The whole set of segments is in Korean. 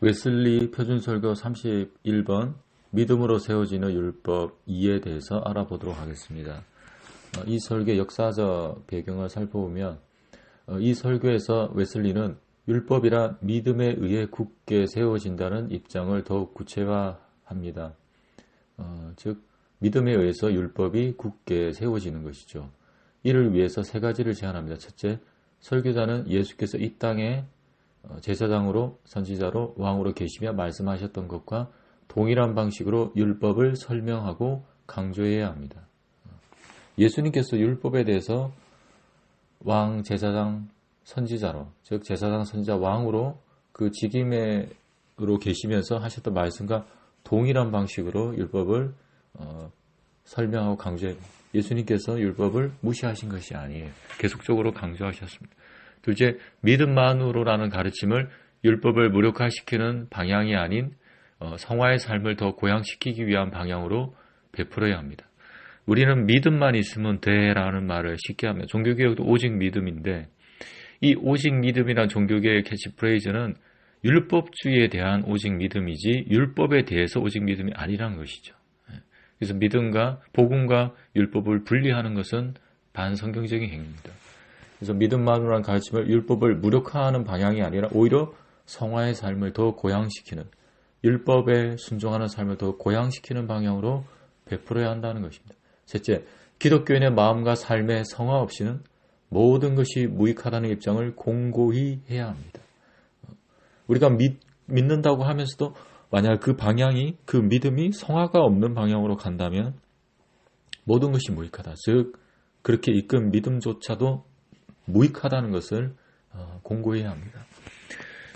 웨슬리 표준설교 31번 믿음으로 세워지는 율법 2에 대해서 알아보도록 하겠습니다. 이 설교의 역사적 배경을 살펴보면 이 설교에서 웨슬리는 율법이라 믿음에 의해 굳게 세워진다는 입장을 더욱 구체화합니다. 즉 믿음에 의해서 율법이 굳게 세워지는 것이죠. 이를 위해서 세 가지를 제안합니다. 첫째, 설교자는 예수께서 이 땅에 제사장으로, 선지자로, 왕으로 계시며 말씀하셨던 것과 동일한 방식으로 율법을 설명하고 강조해야 합니다. 예수님께서 율법에 대해서 왕, 제사장, 선지자로, 즉 제사장, 선지자, 왕으로 그 직임으로 계시면서 하셨던 말씀과 동일한 방식으로 율법을 설명하고 강조해요. 예수님께서 율법을 무시하신 것이 아니에요. 계속적으로 강조하셨습니다. 둘째, 믿음만으로라는 가르침을 율법을 무력화시키는 방향이 아닌 성화의 삶을 더 고양시키기 위한 방향으로 베풀어야 합니다. 우리는 믿음만 있으면 돼라는 말을 쉽게 합니다. 종교개혁도 오직 믿음인데 이 오직 믿음이란 종교개혁의 캐치프레이즈는 율법주의에 대한 오직 믿음이지 율법에 대해서 오직 믿음이 아니라는 것이죠. 그래서 믿음과 복음과 율법을 분리하는 것은 반성경적인 행위입니다. 그래서 믿음만으로는 가르침을 율법을 무력화하는 방향이 아니라 오히려 성화의 삶을 더 고양시키는, 율법에 순종하는 삶을 더 고양시키는 방향으로 베풀어야 한다는 것입니다. 셋째, 기독교인의 마음과 삶의 성화 없이는 모든 것이 무익하다는 입장을 공고히 해야 합니다. 우리가 믿는다고 하면서도 만약 그 방향이, 그 믿음이 성화가 없는 방향으로 간다면 모든 것이 무익하다. 즉 그렇게 이끈 믿음조차도 무익하다는 것을 공고해야 합니다.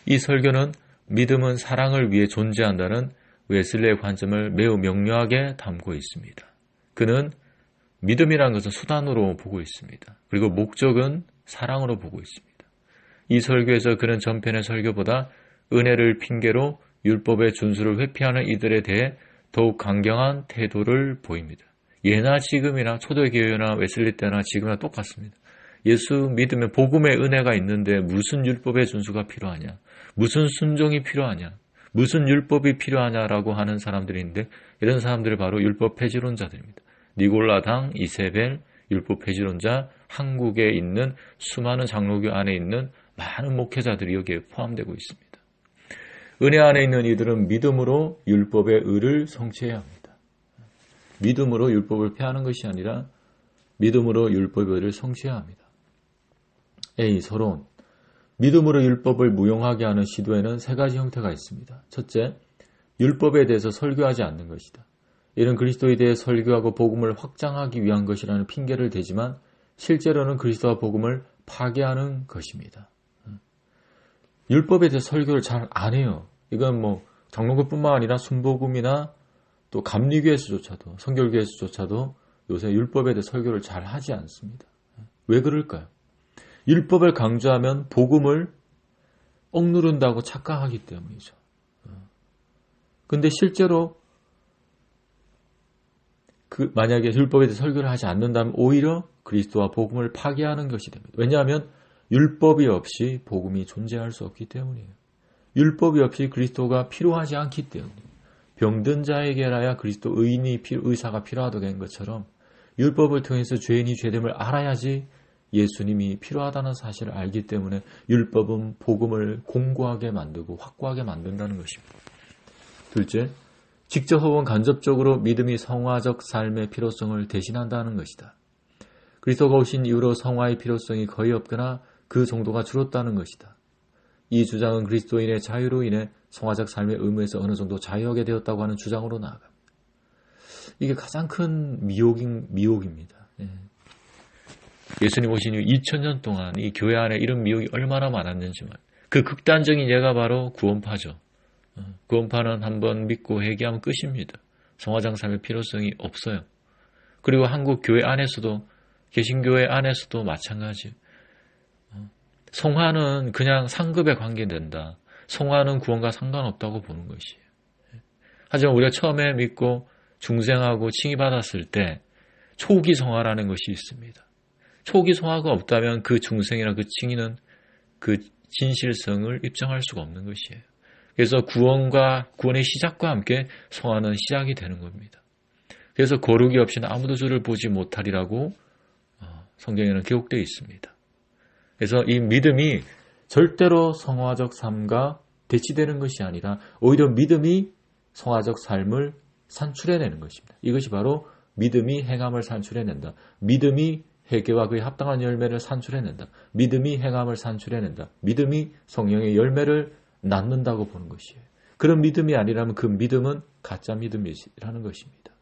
이 설교는 믿음은 사랑을 위해 존재한다는 웨슬리의 관점을 매우 명료하게 담고 있습니다. 그는 믿음이라는 것은 수단으로 보고 있습니다. 그리고 목적은 사랑으로 보고 있습니다. 이 설교에서 그는 전편의 설교보다 은혜를 핑계로 율법의 준수를 회피하는 이들에 대해 더욱 강경한 태도를 보입니다. 예나 지금이나 초대교회나 웨슬리 때나 지금이나 똑같습니다. 예수 믿으면 복음의 은혜가 있는데 무슨 율법의 준수가 필요하냐, 무슨 순종이 필요하냐, 무슨 율법이 필요하냐라고 하는 사람들이 있는데 이런 사람들이 바로 율법 폐지론자들입니다. 니골라당, 이세벨, 율법 폐지론자, 한국에 있는 수많은 장로교 안에 있는 많은 목회자들이 여기에 포함되고 있습니다. 은혜 안에 있는 이들은 믿음으로 율법의 의를 성취해야 합니다. 믿음으로 율법을 폐하는 것이 아니라 믿음으로 율법의 의를 성취해야 합니다. A. 서론. 믿음으로 율법을 무용하게 하는 시도에는 세 가지 형태가 있습니다. 첫째, 율법에 대해서 설교하지 않는 것이다. 이는 그리스도에 대해 설교하고 복음을 확장하기 위한 것이라는 핑계를 대지만 실제로는 그리스도와 복음을 파괴하는 것입니다. 율법에 대해 설교를 잘 안 해요. 이건 장로교뿐만 아니라 순복음이나 또 감리교에서조차도, 성결교에서조차도 요새 율법에 대해 설교를 잘 하지 않습니다. 왜 그럴까요? 율법을 강조하면 복음을 억누른다고 착각하기 때문이죠. 근데 실제로 만약에 율법에 대해 설교를 하지 않는다면 오히려 그리스도와 복음을 파괴하는 것이 됩니다. 왜냐하면 율법이 없이 복음이 존재할 수 없기 때문이에요. 율법이 없이 그리스도가 필요하지 않기 때문이에요. 병든 자에게라야 그리스도 의사가 필요하다고 한 것처럼 율법을 통해서 죄인이 죄됨을 알아야지 예수님이 필요하다는 사실을 알기 때문에 율법은 복음을 공고하게 만들고 확고하게 만든다는 것입니다. 둘째, 직접 혹은 간접적으로 믿음이 성화적 삶의 필요성을 대신한다는 것이다. 그리스도가 오신 이후로 성화의 필요성이 거의 없거나 그 정도가 줄었다는 것이다. 이 주장은 그리스도인의 자유로 인해 성화적 삶의 의무에서 어느 정도 자유하게 되었다고 하는 주장으로 나아갑니다. 이게 가장 큰 미혹입니다. 예수님 오신 이후 2000년 동안 이 교회 안에 이런 미혹이 얼마나 많았는지만 그 극단적인 예가 바로 구원파죠. 구원파는 한번 믿고 회개하면 끝입니다. 성화장 삶의 필요성이 없어요. 그리고 한국 교회 안에서도, 개신교회 안에서도 마찬가지예요. 성화는 그냥 상급에 관계된다. 성화는 구원과 상관없다고 보는 것이에요. 하지만 우리가 처음에 믿고 중생하고 칭의받았을 때 초기 성화라는 것이 있습니다. 초기 성화가 없다면 그 중생이나 그 칭의는 그 진실성을 입증할 수가 없는 것이에요. 그래서 구원의 시작과 함께 성화는 시작이 되는 겁니다. 그래서 거룩이 없이는 아무도 주를 보지 못하리라고 성경에는 기록되어 있습니다. 그래서 이 믿음이 절대로 성화적 삶과 대치되는 것이 아니라 오히려 믿음이 성화적 삶을 산출해내는 것입니다. 이것이 바로 믿음이 행함을 산출해낸다. 믿음이 회개와 그에 합당한 열매를 산출해낸다. 믿음이 행함을 산출해낸다. 믿음이 성령의 열매를 낳는다고 보는 것이에요. 그런 믿음이 아니라면 그 믿음은 가짜 믿음이라는 것입니다.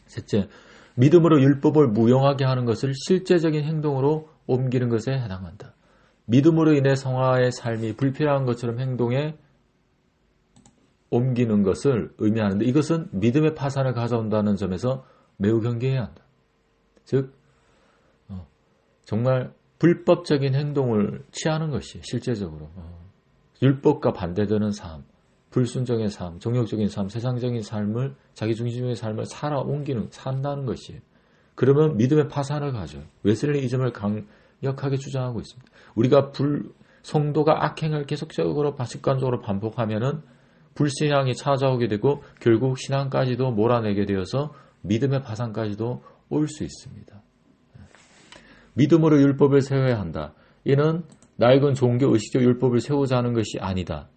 셋째, 믿음으로 율법을 무용하게 하는 것을 실제적인 행동으로 옮기는 것에 해당한다. 믿음으로 인해 성화의 삶이 불필요한 것처럼 행동에 옮기는 것을 의미하는데 이것은 믿음의 파산을 가져온다는 점에서 매우 경계해야 한다. 즉 정말 불법적인 행동을 취하는 것이 실제적으로 율법과 반대되는 삶, 불순종의 삶, 정욕적인 삶, 세상적인 삶을 자기중심의 삶을 산다는 것이에요. 그러면 믿음의 파산을 가져요. 웨슬리 이 점을 강력하게 주장하고 있습니다. 우리가 성도가 악행을 계속적으로 습관적으로 반복하면은 불신앙이 찾아오게 되고 결국 신앙까지도 몰아내게 되어서 믿음의 파산까지도 올 수 있습니다. 믿음으로 율법을 세워야 한다. 이는 낡은 종교 의식적 율법을 세우자는 것이 아니다.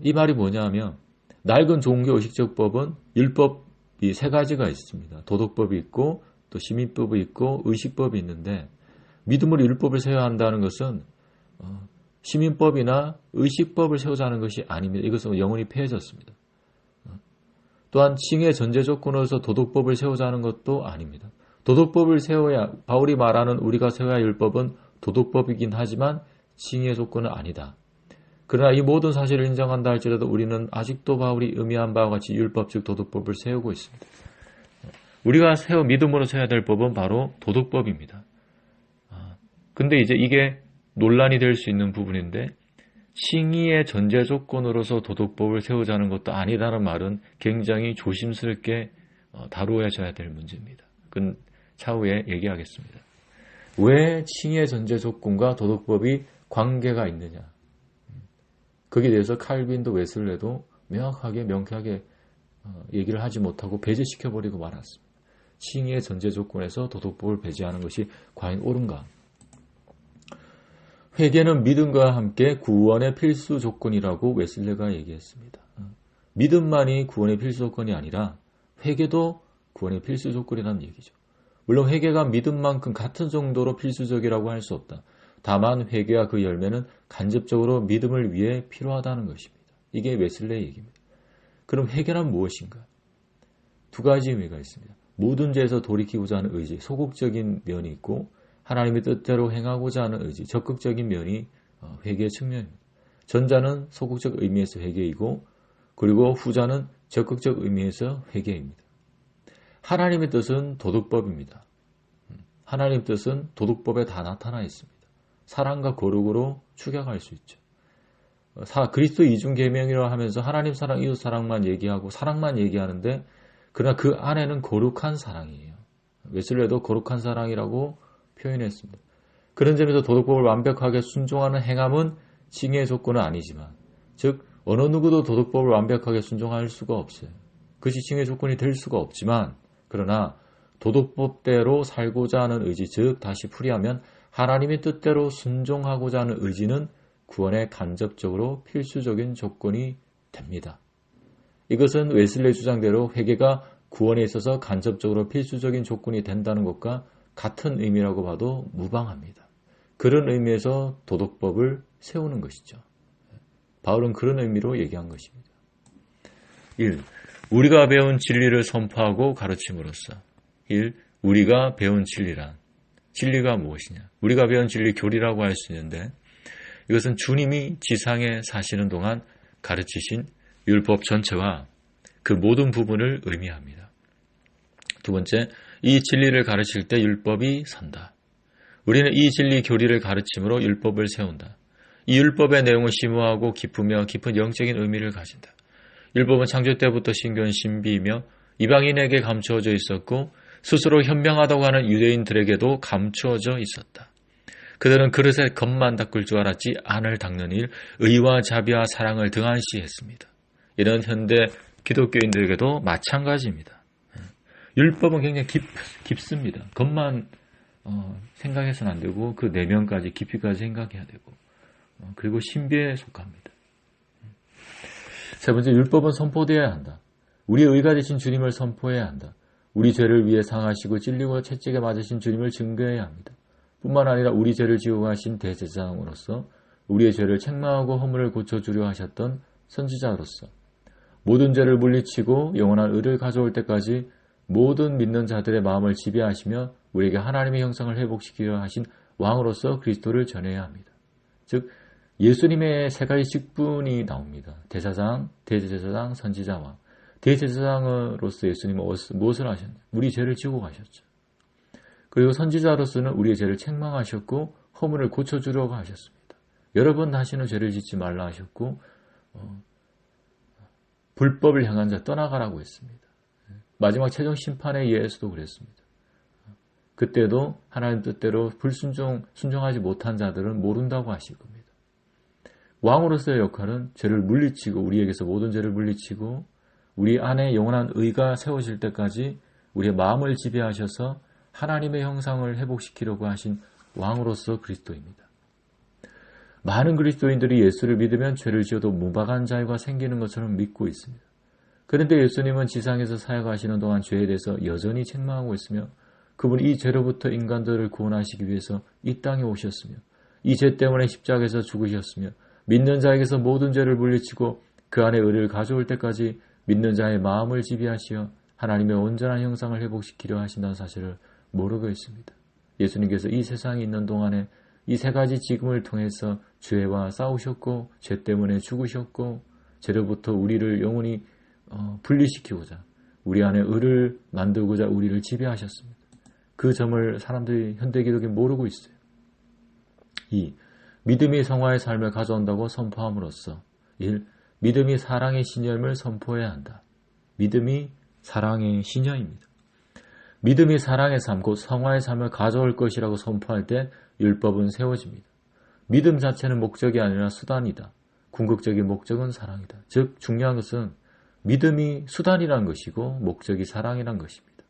이 말이 뭐냐면 낡은 종교 의식적 법은 율법이 세 가지가 있습니다. 도덕법이 있고 또 시민법이 있고 의식법이 있는데 믿음으로 율법을 세워야 한다는 것은 시민법이나 의식법을 세우자는 것이 아닙니다. 이것은 영원히 폐해졌습니다. 또한 칭의 전제 조건으로서 도덕법을 세우자는 것도 아닙니다. 도덕법을 세워야 바울이 말하는 우리가 세워야 할 율법은 도덕법이긴 하지만 칭의 조건은 아니다. 그러나 이 모든 사실을 인정한다 할지라도 우리는 아직도 바울이 의미한 바와 같이 율법 즉 도덕법을 세우고 있습니다. 우리가 믿음으로 세워야 될 법은 바로 도덕법입니다. 근데 이제 이게 논란이 될 수 있는 부분인데 칭의의 전제 조건으로서 도덕법을 세우자는 것도 아니라는 말은 굉장히 조심스럽게 다루어져야 될 문제입니다. 그건 차후에 얘기하겠습니다. 왜 칭의의 전제 조건과 도덕법이 관계가 있느냐? 거기에 대해서 칼빈도 웨슬레도 명쾌하게 얘기를 하지 못하고 배제시켜버리고 말았습니다. 칭의의 전제 조건에서 도덕법을 배제하는 것이 과연 옳은가? 회개는 믿음과 함께 구원의 필수 조건이라고 웨슬레가 얘기했습니다. 믿음만이 구원의 필수 조건이 아니라 회개도 구원의 필수 조건이라는 얘기죠. 물론 회개가 믿음만큼 같은 정도로 필수적이라고 할 수 없다. 다만 회개와 그 열매는 간접적으로 믿음을 위해 필요하다는 것입니다. 이게 웨슬레의 얘기입니다. 그럼 회개란 무엇인가? 두 가지 의미가 있습니다. 모든 죄에서 돌이키고자 하는 의지, 소극적인 면이 있고 하나님의 뜻대로 행하고자 하는 의지, 적극적인 면이 회개의 측면입니다. 전자는 소극적 의미에서 회개이고 그리고 후자는 적극적 의미에서 회개입니다. 하나님의 뜻은 도덕법입니다. 하나님의 뜻은 도덕법에 다 나타나 있습니다. 사랑과 거룩으로 축약할 수 있죠. 그리스도 이중 계명이라 하면서 하나님 사랑, 이웃 사랑만 얘기하고 사랑만 얘기하는데 그러나 그 안에는 거룩한 사랑이에요. 웨슬레도 거룩한 사랑이라고 표현했습니다. 그런 점에서 도덕법을 완벽하게 순종하는 행함은 칭의의 조건은 아니지만 즉 어느 누구도 도덕법을 완벽하게 순종할 수가 없어요. 그것이 칭의의 조건이 될 수가 없지만 그러나 도덕법대로 살고자 하는 의지, 즉 다시 풀이하면 하나님의 뜻대로 순종하고자 하는 의지는 구원의 간접적으로 필수적인 조건이 됩니다. 이것은 웨슬레의 주장대로 회개가 구원에 있어서 간접적으로 필수적인 조건이 된다는 것과 같은 의미라고 봐도 무방합니다. 그런 의미에서 도덕법을 세우는 것이죠. 바울은 그런 의미로 얘기한 것입니다. 1. 우리가 배운 진리를 선포하고 가르침으로써 1. 우리가 배운 진리란 진리가 무엇이냐? 우리가 배운 진리 교리라고 할 수 있는데 이것은 주님이 지상에 사시는 동안 가르치신 율법 전체와 그 모든 부분을 의미합니다. 두 번째, 이 진리를 가르칠 때 율법이 선다. 우리는 이 진리 교리를 가르침으로 율법을 세운다. 이 율법의 내용은 심오하고 깊으며 깊은 영적인 의미를 가진다. 율법은 창조 때부터 신기한 신비이며 이방인에게 감추어져 있었고 스스로 현명하다고 하는 유대인들에게도 감추어져 있었다. 그들은 그릇에 겉만 닦을 줄 알았지 안을 닦는 일, 의와 자비와 사랑을 등한시했습니다. 이런 현대 기독교인들에게도 마찬가지입니다. 율법은 굉장히 깊습니다. 겉만 생각해서는 안 되고 그 내면까지 깊이까지 생각해야 되고 그리고 신비에 속합니다. 세 번째, 율법은 선포되어야 한다. 우리의 의가 되신 주님을 선포해야 한다. 우리 죄를 위해 상하시고 찔리고 채찍에 맞으신 주님을 증거해야 합니다. 뿐만 아니라 우리 죄를 지고 가신 대제사장으로서 우리의 죄를 책망하고 허물을 고쳐주려 하셨던 선지자로서 모든 죄를 물리치고 영원한 의를 가져올 때까지 모든 믿는 자들의 마음을 지배하시며 우리에게 하나님의 형상을 회복시키려 하신 왕으로서 그리스도를 전해야 합니다. 즉 예수님의 세 가지 직분이 나옵니다. 대사장, 대제사장, 선지자왕. 대제사장으로서 예수님은 무엇을 하셨나요? 우리 죄를 지고 가셨죠. 그리고 선지자로서는 우리의 죄를 책망하셨고 허물을 고쳐주려고 하셨습니다. 여러 번 다시는 죄를 짓지 말라 하셨고 불법을 향한 자 떠나가라고 했습니다. 마지막 최종 심판에 의해서도 그랬습니다. 그때도 하나님 뜻대로 순종하지 못한 자들은 모른다고 하실 겁니다. 왕으로서의 역할은 죄를 물리치고 우리에게서 모든 죄를 물리치고 우리 안에 영원한 의가 세워질 때까지 우리의 마음을 지배하셔서 하나님의 형상을 회복시키려고 하신 왕으로서 그리스도입니다. 많은 그리스도인들이 예수를 믿으면 죄를 지어도 무박한 자유가 생기는 것처럼 믿고 있습니다. 그런데 예수님은 지상에서 사역하시는 동안 죄에 대해서 여전히 책망하고 있으며 그분이 이 죄로부터 인간들을 구원하시기 위해서 이 땅에 오셨으며 이 죄 때문에 십자가에서 죽으셨으며 믿는 자에게서 모든 죄를 물리치고 그 안에 의를 가져올 때까지 믿는 자의 마음을 지배하시어 하나님의 온전한 형상을 회복시키려 하신다는 사실을 모르고 있습니다. 예수님께서 이 세상에 있는 동안에 이 세 가지 직임을 통해서 죄와 싸우셨고 죄 때문에 죽으셨고 죄로부터 우리를 영원히 분리시키고자 우리 안에 의를 만들고자 우리를 지배하셨습니다. 그 점을 사람들이 현대 기독에 모르고 있어요. 2. 믿음이 성화의 삶을 가져온다고 선포함으로써 1. 믿음이 사랑의 신념을 선포해야 한다. 믿음이 사랑의 신념입니다. 믿음이 사랑의 삶, 곧 성화의 삶을 가져올 것이라고 선포할 때 율법은 세워집니다. 믿음 자체는 목적이 아니라 수단이다. 궁극적인 목적은 사랑이다. 즉 중요한 것은 믿음이 수단이라는 것이고 목적이 사랑이라는 것입니다.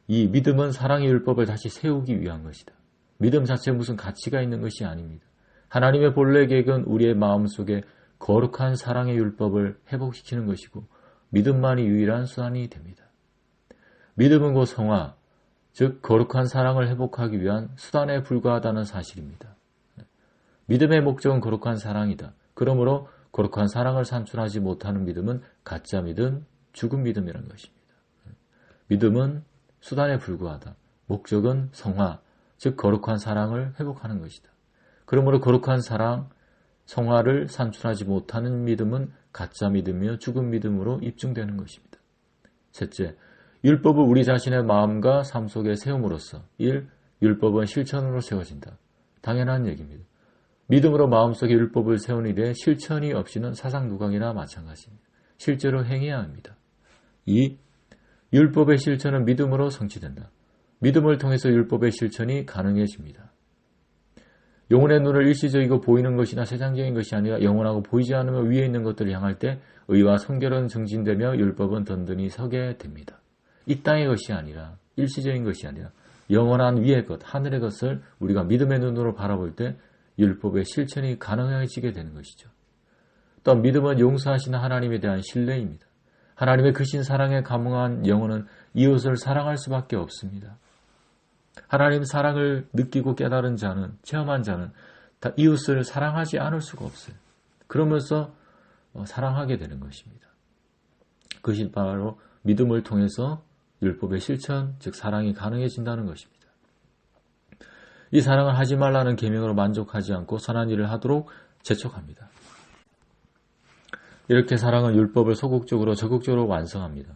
이 믿음은 사랑의 율법을 다시 세우기 위한 것이다. 믿음 자체에 무슨 가치가 있는 것이 아닙니다. 하나님의 본래 계획은 우리의 마음속에 거룩한 사랑의 율법을 회복시키는 것이고 믿음만이 유일한 수단이 됩니다. 믿음은 곧 성화, 즉 거룩한 사랑을 회복하기 위한 수단에 불과하다는 사실입니다. 믿음의 목적은 거룩한 사랑이다. 그러므로 거룩한 사랑을 산출하지 못하는 믿음은 가짜 믿음, 죽은 믿음이라는 것입니다. 믿음은 수단에 불과하다. 목적은 성화, 즉 거룩한 사랑을 회복하는 것이다. 그러므로 거룩한 사랑, 성화를 산출하지 못하는 믿음은 가짜 믿음이며 죽은 믿음으로 입증되는 것입니다. 셋째, 율법을 우리 자신의 마음과 삶 속에 세움으로써 1. 율법은 실천으로 세워진다. 당연한 얘기입니다. 믿음으로 마음속에 율법을 세운 일에 실천이 없이는 사상누각이나 마찬가지입니다. 실제로 행해야 합니다. 2. 율법의 실천은 믿음으로 성취된다. 믿음을 통해서 율법의 실천이 가능해집니다. 영혼의 눈을 일시적이고 보이는 것이나 세상적인 것이 아니라 영원하고 보이지 않으며 위에 있는 것들을 향할 때 의와 성결은 증진되며 율법은 든든히 서게 됩니다. 이 땅의 것이 아니라 일시적인 것이 아니라 영원한 위의 것, 하늘의 것을 우리가 믿음의 눈으로 바라볼 때 율법의 실천이 가능해지게 되는 것이죠. 또 믿음은 용서하시는 하나님에 대한 신뢰입니다. 하나님의 크신 사랑에 감응한 영혼은 이웃을 사랑할 수밖에 없습니다. 하나님 사랑을 느끼고 깨달은 자는, 체험한 자는 다 이웃을 사랑하지 않을 수가 없어요. 그러면서 사랑하게 되는 것입니다. 그것이 바로 믿음을 통해서 율법의 실천, 즉 사랑이 가능해진다는 것입니다. 이 사랑을 하지 말라는 계명으로 만족하지 않고 선한 일을 하도록 재촉합니다. 이렇게 사랑은 율법을 소극적으로 적극적으로 완성합니다.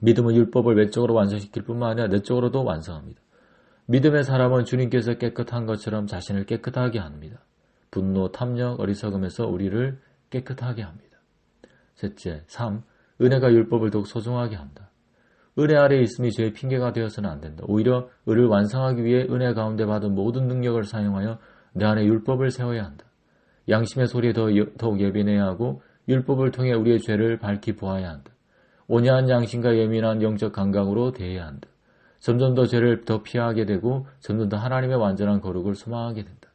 믿음은 율법을 외적으로 완성시킬 뿐만 아니라 내적으로도 완성합니다. 믿음의 사람은 주님께서 깨끗한 것처럼 자신을 깨끗하게 합니다. 분노, 탐욕, 어리석음에서 우리를 깨끗하게 합니다. 셋째, 3. 은혜가 율법을 더욱 소중하게 한다. 은혜 아래에 있음이 죄의 핑계가 되어서는 안 된다. 오히려 의를 완성하기 위해 은혜 가운데 받은 모든 능력을 사용하여 내 안에 율법을 세워야 한다. 양심의 소리에 더욱 예민해야 하고 율법을 통해 우리의 죄를 밝히 보아야 한다. 온유한 양심과 예민한 영적 감각으로 대해야 한다. 점점 더 죄를 더 피하게 되고 점점 더 하나님의 완전한 거룩을 소망하게 된다.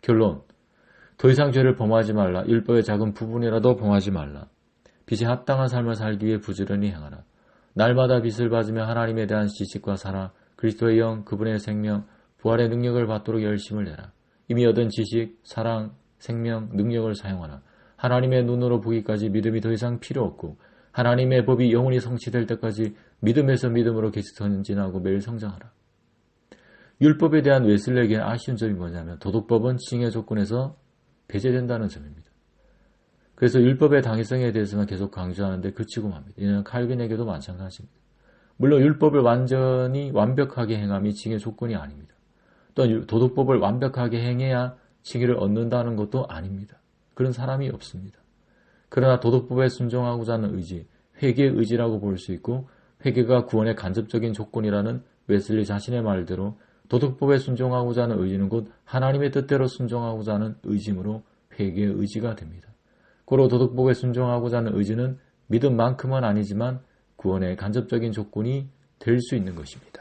결론. 더 이상 죄를 범하지 말라. 율법의 작은 부분이라도 범하지 말라. 빛에 합당한 삶을 살기 위해 부지런히 행하라. 날마다 빛을 받으며 하나님에 대한 지식과 사랑, 그리스도의 영, 그분의 생명, 부활의 능력을 받도록 열심을 내라. 이미 얻은 지식, 사랑, 생명, 능력을 사용하라. 하나님의 눈으로 보기까지 믿음이 더 이상 필요 없고 하나님의 법이 영원히 성취될 때까지 믿음에서 믿음으로 계속 전진하고 매일 성장하라. 율법에 대한 웨슬레에게 아쉬운 점이 뭐냐면 도덕법은 징의 조건에서 배제된다는 점입니다. 그래서 율법의 당위성에 대해서만 계속 강조하는데 그치고 맙니다. 이는 칼빈에게도 마찬가지입니다. 물론 율법을 완전히 완벽하게 행함이 징의 조건이 아닙니다. 또한 도덕법을 완벽하게 행해야 칭의를 얻는다는 것도 아닙니다. 그런 사람이 없습니다. 그러나 도덕법에 순종하고자 하는 의지, 회개의 의지라고 볼 수 있고 회개가 구원의 간접적인 조건이라는 웨슬리 자신의 말대로 도덕법에 순종하고자 하는 의지는 곧 하나님의 뜻대로 순종하고자 하는 의지므로 회개의 의지가 됩니다. 고로 도덕법에 순종하고자 하는 의지는 믿음만큼은 아니지만 구원의 간접적인 조건이 될 수 있는 것입니다.